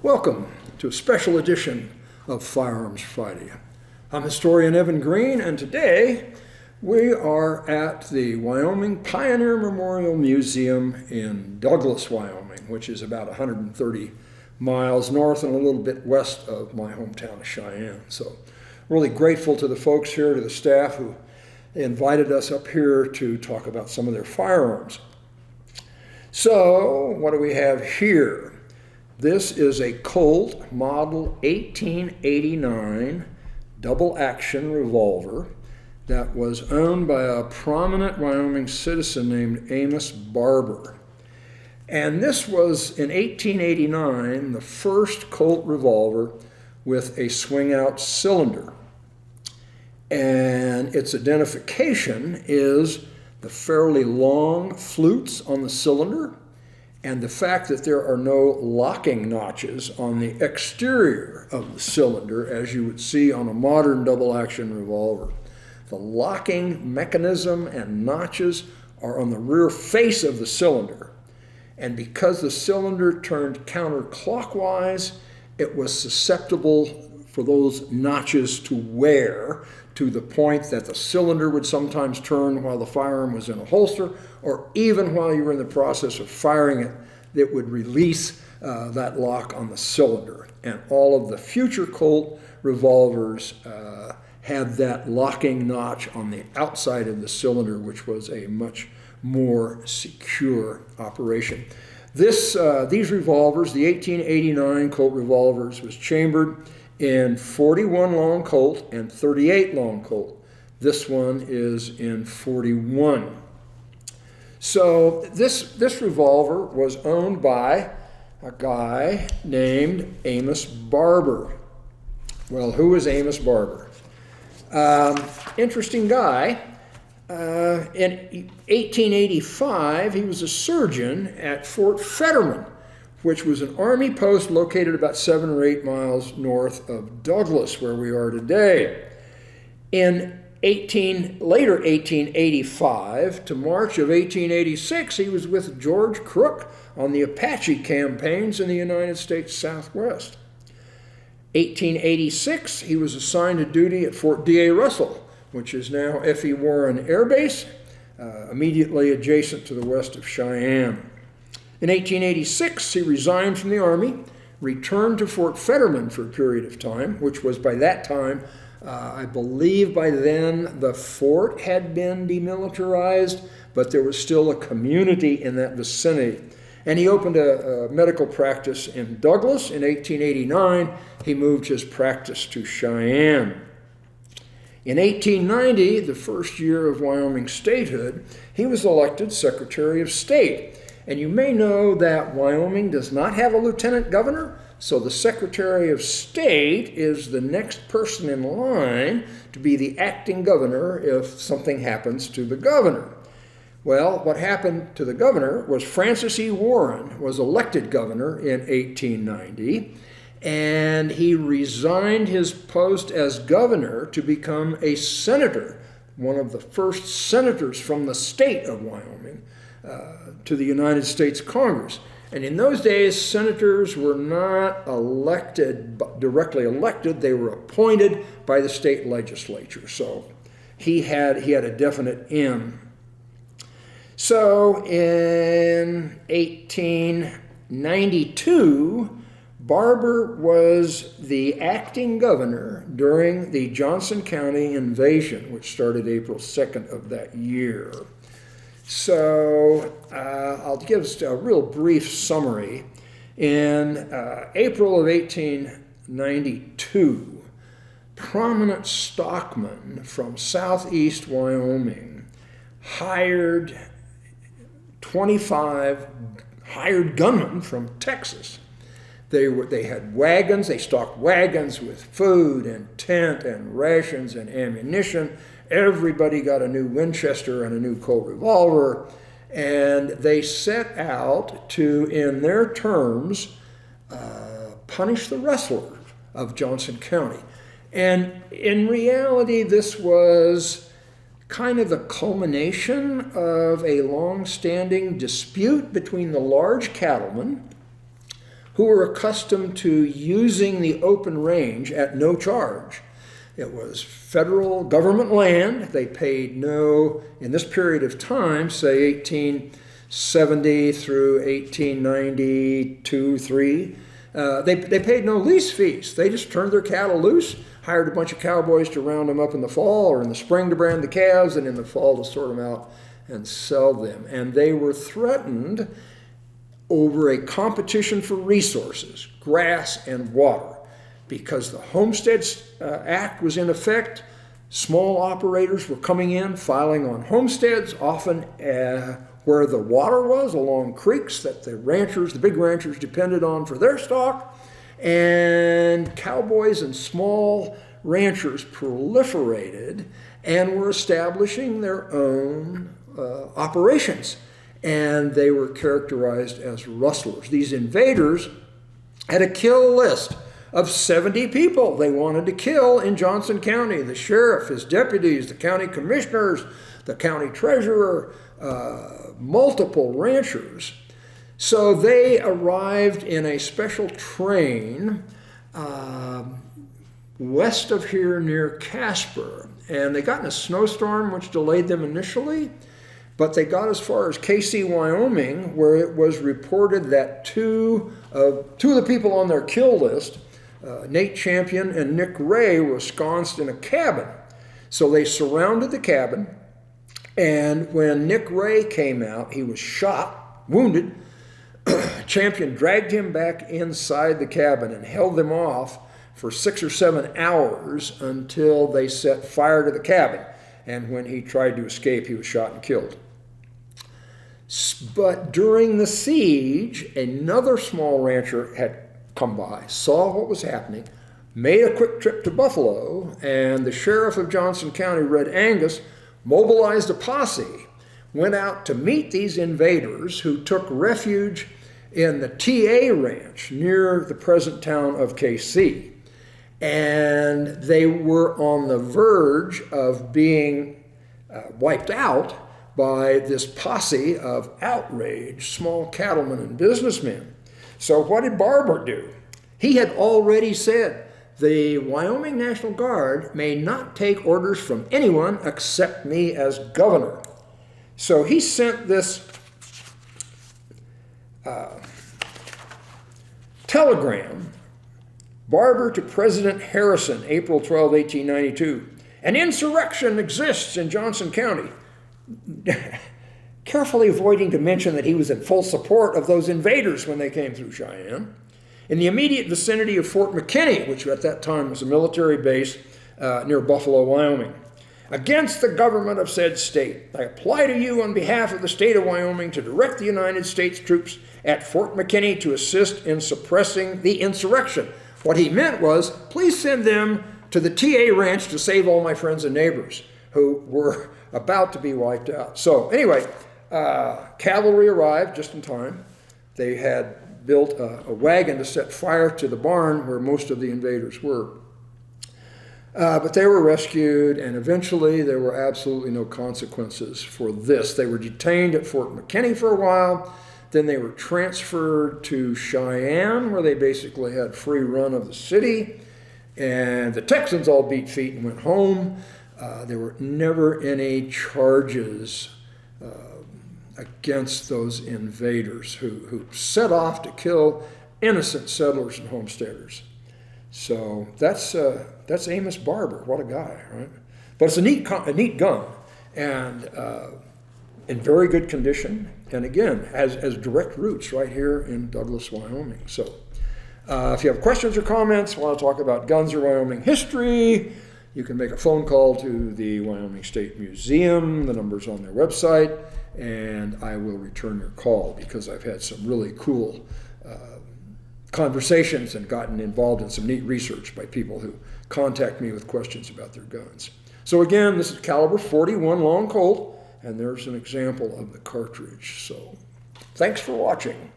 Welcome to a special edition of Firearms Friday. I'm historian Evan Green, and today we are at the Wyoming Pioneer Memorial Museum in Douglas, Wyoming, which is about 130 miles north and a little bit west of my hometown of Cheyenne. So really grateful to the folks here, to the staff who invited us up here to talk about some of their firearms. So what do we have here? This is a Colt model 1889 double action revolver that was owned by a prominent Wyoming citizen named Amos Barber. And this was, in 1889, the first Colt revolver with a swing-out cylinder. And its identification is the fairly long flutes on the cylinder and the fact that there are no locking notches on the exterior of the cylinder, as you would see on a modern double-action revolver. The locking mechanism and notches are on the rear face of the cylinder. And because the cylinder turned counterclockwise, it was susceptible for those notches to wear, to the point that the cylinder would sometimes turn while the firearm was in a holster, or even while you were in the process of firing it, it would release that lock on the cylinder. And all of the future Colt revolvers had that locking notch on the outside of the cylinder, which was a much more secure operation. These revolvers, the 1889 Colt revolvers, was chambered in 41 long Colt and 38 long Colt. This one is in 41. So this revolver was owned by a guy named Amos Barber. Well, who is Amos Barber? Interesting guy. In 1885, he was a surgeon at Fort Fetterman, which was an army post located about 7 or 8 miles north of Douglas, where we are today. In later 1885 to March of 1886, he was with George Crook on the Apache campaigns in the United States Southwest. 1886, he was assigned to duty at Fort D.A. Russell, which is now F.E. Warren Air Base, immediately adjacent to the west of Cheyenne. In 1886, he resigned from the Army, returned to Fort Fetterman for a period of time, which was by that time, I believe by then, the fort had been demilitarized, but there was still a community in that vicinity. And he opened a medical practice in Douglas. In 1889, he moved his practice to Cheyenne. In 1890, the first year of Wyoming statehood, he was elected Secretary of State. And you may know that Wyoming does not have a lieutenant governor, so the Secretary of State is the next person in line to be the acting governor if something happens to the governor. Well, what happened to the governor was Francis E. Warren was elected governor in 1890, and he resigned his post as governor to become a senator, one of the first senators from the state of Wyoming, to the United States Congress. And in those days, senators were not directly elected, they were appointed by the state legislature. So he had a definite in. So in 1892, Barber was the acting governor during the Johnson County Invasion, which started April 2nd of that year. So I'll give a real brief summary. In April of 1892, prominent stockmen from southeast Wyoming hired 25 hired gunmen from Texas. They had wagons, they stocked wagons with food and tent and rations and ammunition. Everybody got a new Winchester and a new Colt revolver, and they set out to, in their terms, punish the rustlers of Johnson County. And in reality, this was kind of the culmination of a long-standing dispute between the large cattlemen who were accustomed to using the open range at no charge. It was federal government land. They paid no, in this period of time, say 1870 through 1892, 3, they paid no lease fees. They just turned their cattle loose, hired a bunch of cowboys to round them up in the fall or in the spring to brand the calves, and in the fall to sort them out and sell them. And they were threatened over a competition for resources, grass and water. Because the Homestead Act was in effect, small operators were coming in, filing on homesteads, often where the water was, along creeks that the big ranchers depended on for their stock. And cowboys and small ranchers proliferated and were establishing their own operations. And they were characterized as rustlers. These invaders had a kill list of 70 people they wanted to kill in Johnson County: the sheriff, his deputies, the county commissioners, the county treasurer, multiple ranchers. So they arrived in a special train west of here near Casper, and they got in a snowstorm which delayed them initially, but they got as far as Casey, Wyoming, where it was reported that two of the people on their kill list, Nate Champion and Nick Ray, were ensconced in a cabin. So they surrounded the cabin, and when Nick Ray came out, he was shot, wounded. Champion dragged him back inside the cabin and held them off for 6 or 7 hours until they set fire to the cabin. And when he tried to escape, he was shot and killed. But during the siege, another small rancher had come by, saw what was happening, made a quick trip to Buffalo, and the sheriff of Johnson County, Red Angus, mobilized a posse, went out to meet these invaders who took refuge in the TA Ranch near the present town of KC. And they were on the verge of being wiped out by this posse of outraged small cattlemen and businessmen. So what did Barber do? He had already said, the Wyoming National Guard may not take orders from anyone except me as governor. So he sent this telegram, Barber to President Harrison, April 12, 1892. An insurrection exists in Johnson County. Carefully avoiding to mention that he was in full support of those invaders when they came through Cheyenne. In the immediate vicinity of Fort McKinney, which at that time was a military base near Buffalo, Wyoming. Against the government of said state, I apply to you on behalf of the state of Wyoming to direct the United States troops at Fort McKinney to assist in suppressing the insurrection. What he meant was, please send them to the TA Ranch to save all my friends and neighbors who were about to be wiped out. So anyway, cavalry arrived just in time. They had built a wagon to set fire to the barn where most of the invaders were. But they were rescued, and eventually there were absolutely no consequences for this. They were detained at Fort McKinney for a while. Then they were transferred to Cheyenne, where they basically had free run of the city. And the Texans all beat feet and went home. There were never any charges against those invaders who set off to kill innocent settlers and homesteaders. So that's Amos Barber. What a guy, right? But it's a neat gun, and in very good condition. And again, has direct roots right here in Douglas, Wyoming. So if you have questions or comments, want to talk about guns or Wyoming history, you can make a phone call to the Wyoming State Museum. The number's on their website, and I will return your call because I've had some really cool conversations and gotten involved in some neat research by people who contact me with questions about their guns. So again, this is caliber 41 long Colt, and there's an example of the cartridge. So thanks for watching.